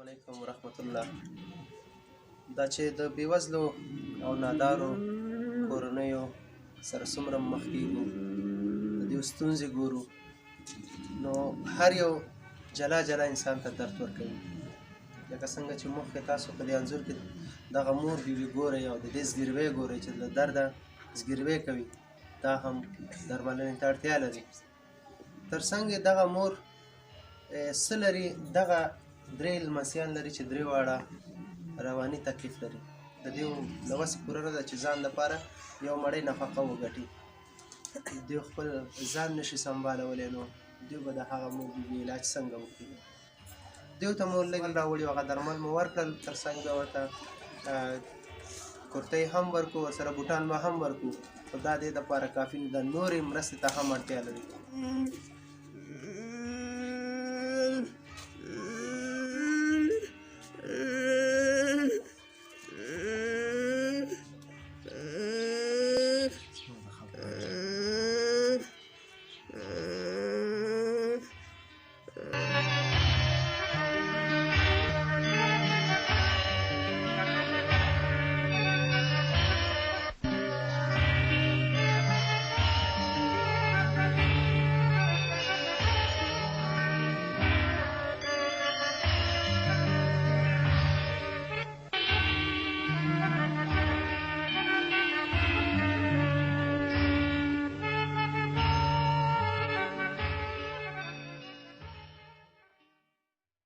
علیکم ورحمت الله. دا چې د بېوزلو او نادارو کورنیو سره څومره مخ کېږو، د دې ستونزې ګورو، نو هر یو جلا جلا انسان ته درد ورکوي. لکه څنګه چې مخکې تاسو په دې انځور کې دغه مور بیبي ګورئ او د دې زګیروی ګورئ چې له درده زګیروی کوي، دا هم درملنې ته اړتیا لري. تر څنګ دغه مور څه لري، دغه درې لمسیان لري چې درې واړه رواني تکلیف لري. د دې له وسې پوره نه ده چې ځان لپاره یو مړۍ نفقه وګټي. دوی خپل ځان نشي سنبالولی، نو دوی به د هغه مور بیبي علاج څنګه وکړي؟ دوی ته مو لږ راوړي، هغه درمل مو ورکړل، تر څنګ ورته کورتۍ هم ورکړو، ورسره بوټان به هم ورکړو، خو دا دې دپاره کافي نه ده، نورې مرستې ته هم اړتیا لري.